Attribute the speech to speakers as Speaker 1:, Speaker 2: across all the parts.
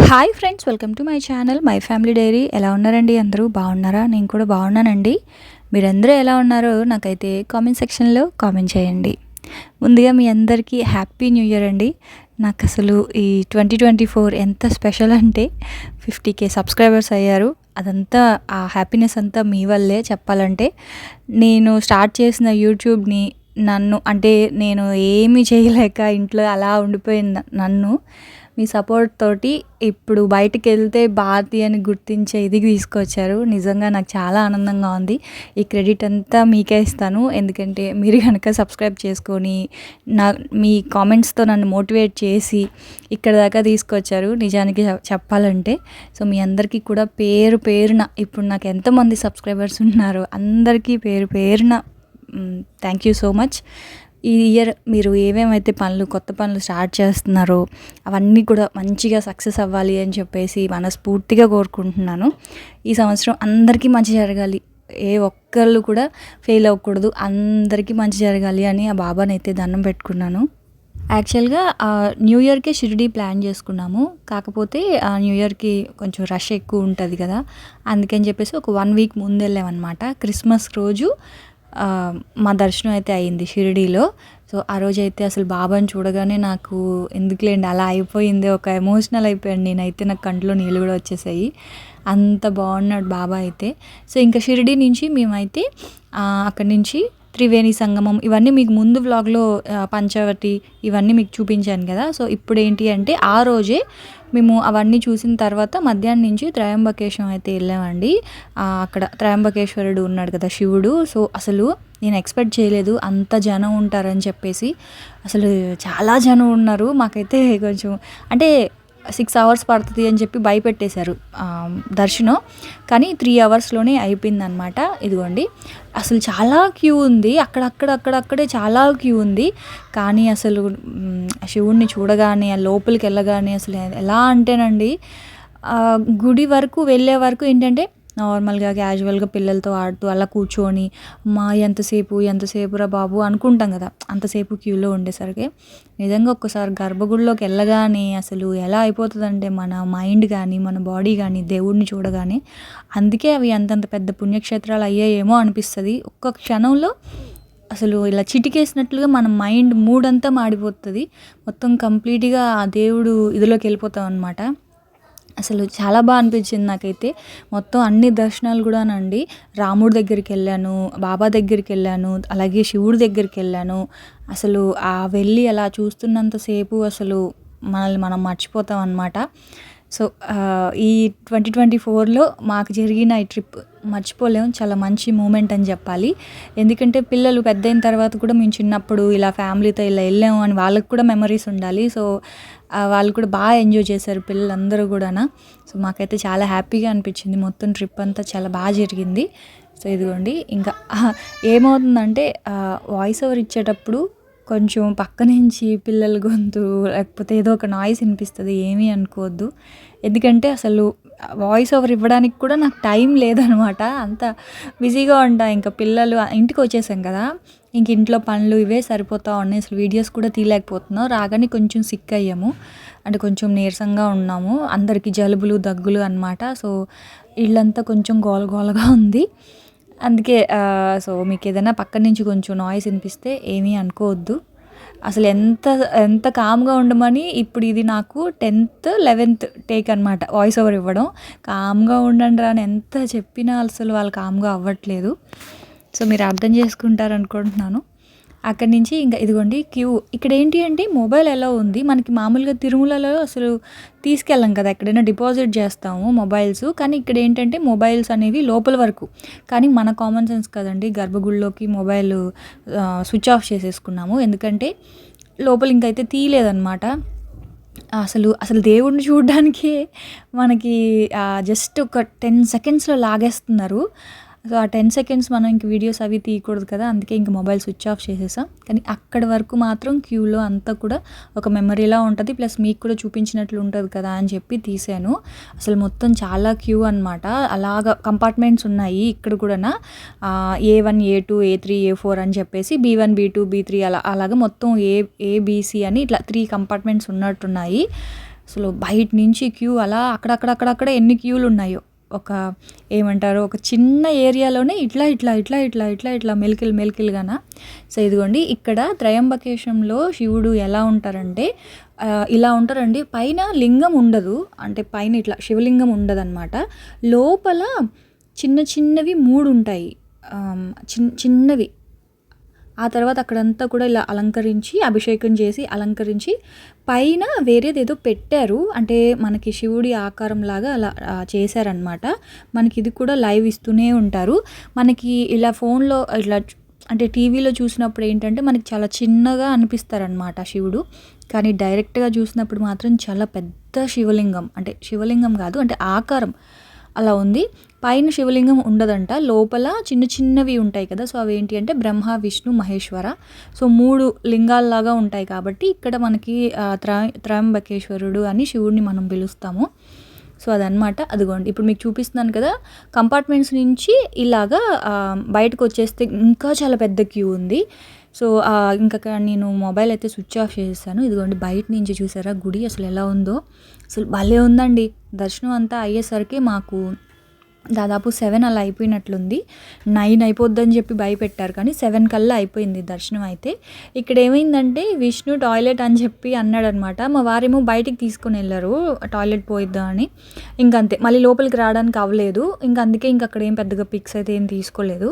Speaker 1: Hi friends, welcome to my channel my family dairy. ఎలా ఉన్నారండి? అందరూ బాగున్నారా? నేను కూడా బాగున్నానండి. మీరందరూ ఎలా ఉన్నారో నాకైతే కామెంట్ సెక్షన్లో కామెంట్ చేయండి. ముందుగా మీ అందరికీ హ్యాపీ న్యూ ఇయర్ అండి. నాకు అసలు ఈ 2024 ఎంత స్పెషల్ అంటే 50K సబ్స్క్రైబర్స్ అయ్యారు. అదంతా ఆ హ్యాపీనెస్ అంతా మీ వల్లే చెప్పాలంటే. నేను స్టార్ట్ చేసిన యూట్యూబ్ని నేను ఏమీ చేయలేక ఇంట్లో అలా ఉండిపోయిన నన్ను మీ సపోర్ట్ తోటి ఇప్పుడు బయటికెళ్తే భారతి అని గుర్తించే ఇది తీసుకొచ్చారు. నిజంగా నాకు చాలా ఆనందంగా ఉంది. ఈ క్రెడిట్ అంతా మీకే ఇస్తాను. ఎందుకంటే మీరు కనుక సబ్స్క్రైబ్ చేసుకొని మీ కామెంట్స్తో నన్ను మోటివేట్ చేసి ఇక్కడ దాకా తీసుకొచ్చారు నిజానికి చెప్పాలంటే. సో మీ అందరికీ కూడా పేరు పేరున ఇప్పుడు నాకు ఎంతమంది సబ్స్క్రైబర్స్ ఉన్నారో అందరికీ పేరు పేరున థ్యాంక్ యూ సో మచ్. ఈ ఇయర్ మీరు ఏమేమైతే కొత్త పనులు స్టార్ట్ చేస్తున్నారో అవన్నీ కూడా మంచిగా సక్సెస్ అవ్వాలి అని చెప్పేసి మనస్ఫూర్తిగా కోరుకుంటున్నాను. ఈ సంవత్సరం అందరికీ మంచి జరగాలి, ఏ ఒక్కళ్ళు కూడా ఫెయిల్ అవ్వకూడదు, అందరికీ మంచి జరగాలి అని ఆ బాబాని అయితే దండం పెట్టుకున్నాను. యాక్చువల్గా న్యూ ఇయర్కే షిరిడీ ప్లాన్ చేసుకున్నాము. కాకపోతే ఆ న్యూ ఇయర్కి కొంచెం రష్ ఎక్కువ ఉంటుంది కదా, అందుకని చెప్పేసి ఒక 1 వీక్ ముందు వెళ్ళామన్నమాట. క్రిస్మస్ రోజు మా దర్శనం అయితే అయింది షిరిడీలో. సో ఆ రోజైతే అసలు బాబాని చూడగానే నాకు ఎందుకులేండి అలా అయిపోయింది, ఒక ఎమోషనల్ అయిపోయాను నేనైతే. నాకు కంట్లో నీళ్ళు కూడా వచ్చేసాయి, అంత బాగున్నాడు బాబా అయితే. సో ఇంకా షిరిడీ నుంచి మేమైతే అక్కడి నుంచి త్రివేణి సంగమం ఇవన్నీ మీకు ముందు వ్లాగ్లో పంచవటి ఇవన్నీ మీకు చూపించాను కదా. సో ఇప్పుడు ఏంటి అంటే ఆ రోజే మేము అవన్నీ చూసిన తర్వాత మధ్యాహ్నం నుంచి త్రయంబకేశ్వరం అయితే వెళ్ళామండి. అక్కడ త్రయంబకేశ్వరుడు ఉన్నాడు కదా, శివుడు. సో అసలు నేను ఎక్స్పెక్ట్ చేయలేదు అంత జనం ఉంటారని చెప్పేసి. అసలు చాలా జనం ఉన్నారు. మాకైతే కొంచెం అంటే 6 hours పడుతుంది అని చెప్పి భయపెట్టేశారు దర్శనం. కానీ 3 hours అయిపోయిందనమాట. ఇదిగోండి అసలు చాలా క్యూ ఉంది, అక్కడక్కడే చాలా క్యూ ఉంది. కానీ అసలు శివుణ్ణి చూడగానే లోపలికి వెళ్ళగానే అసలు ఎలా అంటేనండి, గుడి వరకు వెళ్ళే వరకు ఏంటంటే నార్మల్గా క్యాజువల్గా పిల్లలతో ఆడుతూ అలా కూర్చొని ఎంతసేపు రా బాబు అనుకుంటాం కదా, అంతసేపు క్యూలో ఉండేసరికి నిజంగా ఒక్కసారి గర్భగుడిలోకి వెళ్ళగానే అసలు ఎలా అయిపోతుందంటే మన మైండ్ కానీ మన బాడీ కానీ దేవుడిని చూడగానే. అందుకే అవి అంతంత పెద్ద పుణ్యక్షేత్రాలు అయ్యాయేమో అనిపిస్తుంది. ఒక్క క్షణంలో అసలు ఇలా చిటికేసినట్లుగా మన మైండ్ మూడంతా మాడిపోతుంది, మొత్తం కంప్లీట్గా ఆ దేవుడు ఇదిలోకి వెళ్ళిపోతాం అనమాట. అసలు చాలా బాగా అనిపించింది నాకైతే. మొత్తం అన్ని దర్శనాలు కూడానండి, రాముడి దగ్గరికి వెళ్ళాను, బాబా దగ్గరికి వెళ్ళాను, అలాగే శివుడి దగ్గరికి వెళ్ళాను. అసలు వెళ్ళి అలా చూస్తున్నంతసేపు అసలు మనల్ని మనం మర్చిపోతాం అన్నమాట. సో ఈ 2024లో మాకు జరిగిన ఈ ట్రిప్ మర్చిపోలేము, చాలా మంచి మూమెంట్ అని చెప్పాలి. ఎందుకంటే పిల్లలు పెద్ద అయిన తర్వాత కూడా మేము చిన్నప్పుడు ఇలా ఫ్యామిలీతో ఇలా వెళ్ళాము అని వాళ్ళకి కూడా మెమరీస్ ఉండాలి. సో వాళ్ళు కూడా బాగా ఎంజాయ్ చేశారు పిల్లలందరూ కూడా. సో మాకైతే చాలా హ్యాపీగా అనిపించింది, మొత్తం ట్రిప్ అంతా చాలా బాగా జరిగింది. సో ఇదిగోండి ఇంకా ఏమవుతుందంటే వాయిస్ ఓవర్ ఇచ్చేటప్పుడు కొంచెం పక్క నుంచి పిల్లల గొంతు లేకపోతే ఏదో ఒక నాయిస్ వినిపిస్తుంది, ఏమీ అనుకోవద్దు. ఎందుకంటే అసలు వాయిస్ ఓవర్ ఇవ్వడానికి కూడా నాకు టైం లేదనమాట, అంత బిజీగా ఉంటా. ఇంకా పిల్లలు ఇంటికి వచ్చేసాం కదా, ఇంక ఇంట్లో పనులు ఇవే సరిపోతూ ఉన్నాయి. అసలు వీడియోస్ కూడా తీయలేకపోతున్నాం. రాగానే కొంచెం సిక్ అయ్యాము, అంటే కొంచెం నీరసంగా ఉన్నాము, అందరికీ జలుబులు దగ్గులు అనమాట. సో ఇళ్ళంతా కొంచెం గోలగోలగా ఉంది. అందుకే సో మీకు ఏదైనా పక్కన నుంచి కొంచెం నాయిస్ వినిపిస్తే ఏమీ అనుకోవద్దు. అసలు ఎంత కామ్గా ఉండమని ఇప్పుడు ఇది నాకు 10th 11th టేక్ అనమాట వాయిస్ ఓవర్ ఇవ్వడం. కామ్గా ఉండండి రా అని ఎంత చెప్పినా అసలు వాళ్ళు కామ్గా అవ్వట్లేదు. సో మీరు అర్థం చేసుకుంటారు అనుకుంటున్నాను. అక్కడి నుంచి ఇంకా ఇదిగోండి క్యూ. ఇక్కడ ఏంటి అంటే మొబైల్ ఎలా ఉంది, మనకి మామూలుగా తిరుమలలో అసలు తీసుకెళ్ళాం కదా, ఎక్కడైనా డిపాజిట్ చేస్తాము మొబైల్స్. కానీ ఇక్కడ ఏంటంటే మొబైల్స్ అనేవి లోపల వరకు. కానీ మన కామన్ సెన్స్ కదండి, గర్భగుడిలోకి మొబైల్ స్విచ్ ఆఫ్ చేసేసుకున్నాము. ఎందుకంటే లోపల ఇంకైతే తీయలేదన్నమాట. అసలు దేవుడిని చూడడానికే మనకి జస్ట్ ఒక 10 secondsలో లాగేస్తున్నారు. సో ఆ 10 seconds మనం ఇంక వీడియోస్ అవి తీయకూడదు కదా, అందుకే ఇంక మొబైల్ స్విచ్ ఆఫ్ చేసేసాం. కానీ అక్కడి వరకు మాత్రం క్యూలో అంతా కూడా ఒక మెమరీలా ఉంటుంది, ప్లస్ మీకు కూడా చూపించినట్లు ఉంటుంది కదా అని చెప్పి తీసాను. అసలు మొత్తం చాలా క్యూ అనమాట. అలాగా కంపార్ట్మెంట్స్ ఉన్నాయి ఇక్కడ కూడా, A1 A2 A3 A4 అని చెప్పేసి B1 B2 B3 అలాగా మొత్తం ఏబిసి అని ఇట్లా 3 కంపార్ట్మెంట్స్ ఉన్నట్టున్నాయి. అసలు బయట నుంచి క్యూ అలా అక్కడక్కడక్కడక్కడ ఎన్ని క్యూలు ఉన్నాయో. ఒక ఏమంటారు, ఒక చిన్న ఏరియాలోనే ఇట్లా మెలికలుగాన. సో ఇదిగోండి ఇక్కడ త్రయంబకేశంలో శివుడు ఎలా ఉంటారంటే ఇలా ఉంటారండి. పైన లింగం ఉండదు, అంటే పైన ఇట్లా శివలింగం ఉండదన్నమాట. లోపల చిన్నవి 3 ఉంటాయి, చిన్నవి. ఆ తర్వాత అక్కడంతా కూడా ఇలా అలంకరించి, అభిషేకం చేసి అలంకరించి పైన వేరేదేదో పెట్టారు. అంటే మనకి శివుడి ఆకారం లాగా అలా చేశారనమాట. మనకి ఇది కూడా లైవ్ ఇస్తూనే ఉంటారు. మనకి ఇలా ఫోన్లో ఇట్లా అంటే టీవీలో చూసినప్పుడు ఏంటంటే మనకి చాలా చిన్నగా అనిపిస్తారనమాట శివుడు. కానీ డైరెక్ట్గా చూసినప్పుడు మాత్రం చాలా పెద్ద శివలింగం, అంటే శివలింగం కాదు, అంటే ఆకారం అలా ఉంది. పైన శివలింగం ఉండదంట, లోపల చిన్నవి ఉంటాయి కదా. సో అవి ఏంటి అంటే బ్రహ్మ, విష్ణు, మహేశ్వర. సో 3 లింగాల్లాగా ఉంటాయి కాబట్టి ఇక్కడ మనకి త్రయంబకేశ్వరుడు అని శివుడిని మనం పిలుస్తాము. సో అదనమాట. అదిగోండి ఇప్పుడు మీకు చూపిస్తున్నాను కదా, కంపార్ట్మెంట్స్ నుంచి ఇలాగా బయటకు వచ్చేస్తే ఇంకా చాలా పెద్ద క్యూ ఉంది. సో ఇంకా నేను మొబైల్ అయితే స్విచ్ ఆఫ్ చేసేసాను. ఇదిగోండి బయట నుంచి చూసారా గుడి అసలు ఎలా ఉందో, అసలు భలే ఉందండి. దర్శనం అంతా అయ్యేసరికి మాకు దాదాపు 7 అలా అయిపోయినట్లుంది. 9 అయిపోద్దని చెప్పి భయపెట్టారు, కానీ 7 కల్లా అయిపోయింది దర్శనం అయితే. ఇక్కడ ఏమైందంటే విష్ణు టాయిలెట్ అని చెప్పి అన్నాడనమాట. మా వారేమో బయటికి తీసుకొని వెళ్ళారు టాయిలెట్ పోయిద్దాం అని. ఇంకంతే, మళ్ళీ లోపలికి రావడానికి అవ్వలేదు. అందుకే అక్కడ ఏం పెద్దగా పిక్స్ అయితే ఏం తీసుకోలేదు.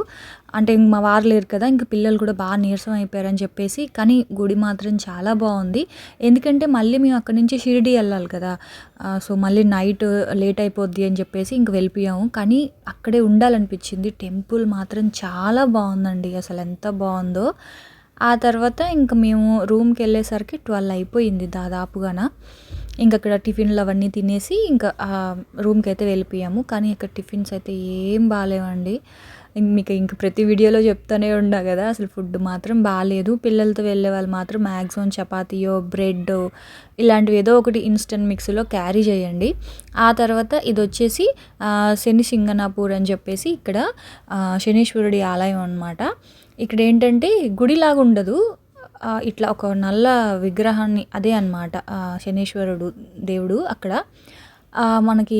Speaker 1: అంటే మా వారు లేరు కదా, ఇంకా పిల్లలు కూడా బాగా నీరసం అయిపోయారని చెప్పేసి. కానీ గుడి మాత్రం చాలా బాగుంది. ఎందుకంటే మళ్ళీ మేము అక్కడి నుంచి షిరిడి వెళ్ళాలి కదా. సో మళ్ళీ నైట్ లేట్ అయిపోద్ది అని చెప్పేసి ఇంక వెళ్ళిపోయాము. కానీ అక్కడే ఉండాలనిపించింది. టెంపుల్ మాత్రం చాలా బాగుందండి, అసలు ఎంత బాగుందో. ఆ తర్వాత ఇంక మేము రూమ్కి వెళ్ళేసరికి 12 అయిపోయింది దాదాపుగాన. అక్కడ టిఫిన్లు అవన్నీ తినేసి ఇంకా రూమ్కి అయితే వెళ్ళిపోయాము. కానీ ఇక్కడ టిఫిన్స్ అయితే ఏం బాగాలేవండి. మీకు ప్రతి వీడియోలో చెప్తూనే ఉన్నా కదా, అసలు ఫుడ్ మాత్రం బాగాలేదు. పిల్లలతో వెళ్ళే వాళ్ళు మాత్రం మ్యాక్సిమం చపాతీయో బ్రెడ్ ఇలాంటివి ఏదో ఒకటి ఇన్స్టెంట్ మిక్స్లో క్యారీ చేయండి. ఆ తర్వాత ఇది వచ్చేసి శని సింగనాపూర్ అని చెప్పేసి ఇక్కడ శనీశ్వరుడి ఆలయం అనమాట. ఇక్కడ ఏంటంటే గుడిలాగా ఉండదు, ఇట్లా ఒక నల్ల విగ్రహాన్ని, అదే అనమాట శనీశ్వరుడు దేవుడు. అక్కడ మనకి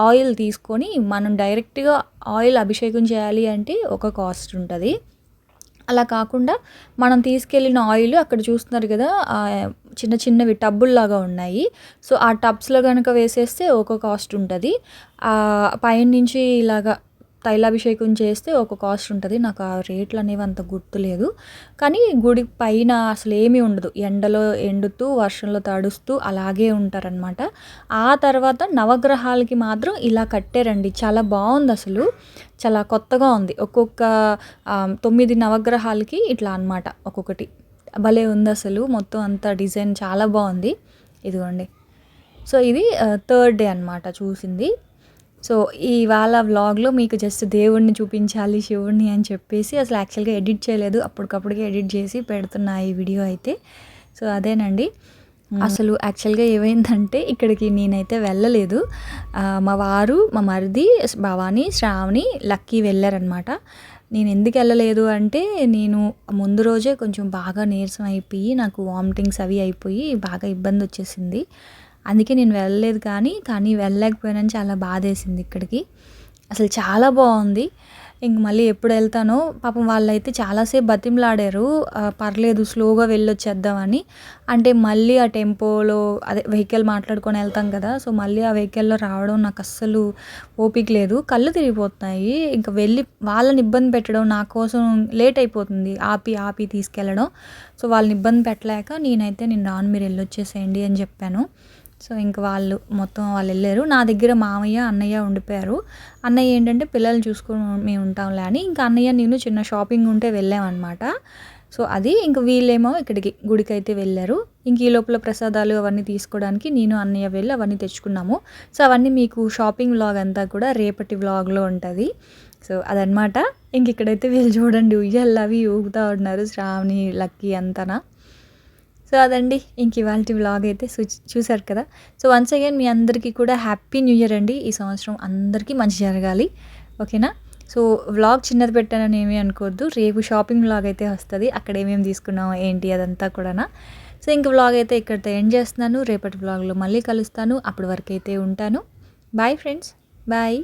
Speaker 1: ఆయిల్ తీసుకొని మనం డైరెక్ట్గా ఆయిల్ అభిషేకం చేయాలి అంటే ఒక కాస్ట్ ఉంటుంది. అలా కాకుండా మనం తీసుకెళ్ళిన ఆయిల్ అక్కడ చూస్తున్నారు కదా, చిన్నవి టబ్బుల్లాగా ఉన్నాయి. సో ఆ టబ్స్లో కనుక వేసేస్తే ఒక కాస్ట్ ఉంటుంది. పైనుంచి ఇలాగా తైలాభిషేకం చేస్తే ఒక కాస్ట్ ఉంటుంది. నాకు ఆ రేట్లు అనేవి అంత గుర్తులేదు. కానీ గుడి పైన అసలు ఏమీ ఉండదు, ఎండలో ఎండుతూ వర్షంలో తడుస్తూ అలాగే ఉంటారనమాట. ఆ తర్వాత నవగ్రహాలకి మాత్రం ఇలా కట్టారండి, చాలా బాగుంది అసలు, చాలా కొత్తగా ఉంది. ఒక్కొక్క 9 నవగ్రహాలకి ఇట్లా అనమాట, ఒక్కొక్కటి భలే ఉంది అసలు. మొత్తం అంతా డిజైన్ చాలా బాగుంది. ఇదిగోండి, సో ఇది 3rd డే అనమాట చూసింది. సో ఇవాళ వ్లాగ్లో మీకు జస్ట్ దేవుడిని చూపించాలి, శివుడిని అని చెప్పేసి అసలు యాక్చువల్గా ఎడిట్ చేయలేదు, అప్పటికప్పుడుకే ఎడిట్ చేసి పెడుతున్నా ఈ వీడియో అయితే. సో అదేనండి. అసలు యాక్చువల్గా ఏమైందంటే ఇక్కడికి నేనైతే వెళ్ళలేదు. మా వారు, మా మరిది, భవానీ, శ్రావణి, లక్కీ వెళ్ళారనమాట. నేను ఎందుకు వెళ్ళలేదు అంటే నేను ముందు రోజే కొంచెం బాగా నీరసం అయిపోయి నాకు వామిటింగ్స్ అవి అయిపోయి బాగా ఇబ్బంది వచ్చేసింది. అందుకే నేను వెళ్ళలేదు. కానీ వెళ్ళలేకపోయానని చాలా బాధేసింది. ఇక్కడికి అసలు చాలా బాగుంది. మళ్ళీ ఎప్పుడు వెళ్తానో, పాపం వాళ్ళైతే చాలాసేపు బతిమలాడారు, పర్లేదు స్లోగా వెళ్ళొచ్చేద్దామని. అంటే మళ్ళీ ఆ టెంపోలో అదే వెహికల్ మాట్లాడుకొని వెళ్తాం కదా, సో మళ్ళీ ఆ వెహికల్లో రావడం నాకు అస్సలు ఓపిక లేదు, కళ్ళు తిరిగిపోతున్నాయి. వెళ్ళి వాళ్ళని ఇబ్బంది పెట్టడం, నా కోసం లేట్ అయిపోతుంది, ఆపి తీసుకెళ్ళడం. సో వాళ్ళని ఇబ్బంది పెట్టలేక నేను రాను, మీరు వెళ్ళొచ్చేసేయండి అని చెప్పాను. సో వాళ్ళు వెళ్ళారు. నా దగ్గర మామయ్య, అన్నయ్య ఉండిపోయారు. అన్నయ్య ఏంటంటే పిల్లల్ని చూసుకొని మేము ఉంటాంలే అని, అన్నయ్య నేను చిన్న షాపింగ్ ఉంటే వెళ్ళామన్నమాట. సో అది వీళ్ళేమో ఇక్కడికి గుడికి అయితే వెళ్ళారు. ఈ లోపల ప్రసాదాలు అవన్నీ తీసుకోవడానికి నేను అన్నయ్య వెళ్ళి అవన్నీ తెచ్చుకున్నాము. సో అవన్నీ మీకు షాపింగ్ వ్లాగ్ అంతా కూడా రేపటి వ్లాగ్లో ఉంటుంది. సో అదనమాట. ఇక్కడైతే వీళ్ళు చూడండి ఉయ్యాలు అవి ఊగుతూ ఉన్నారు, శ్రావణి, లక్కీ అంతనా. సో అదండి ఇవాల్టి వ్లాగ్ అయితే చూసారు కదా. సో వన్స్ అగైన్ మీ అందరికీ కూడా హ్యాపీ న్యూ ఇయర్ అండి. ఈ సంవత్సరం అందరికీ మంచి జరగాలి, ఓకేనా. సో వ్లాగ్ చిన్నది పెట్టానని ఏమీ అనుకోవద్దు. రేపు షాపింగ్ వ్లాగ్ అయితే వస్తుంది, అక్కడ ఏమేమి తీసుకున్నామో ఏంటి అదంతా కూడా. సో ఇంక వ్లాగ్ అయితే ఇక్కడితో ఎండ్ చేస్తున్నాను. రేపటి వ్లాగ్లో మళ్ళీ కలుస్తాను. అప్పటి వరకు అయితే ఉంటాను. Bye friends, bye.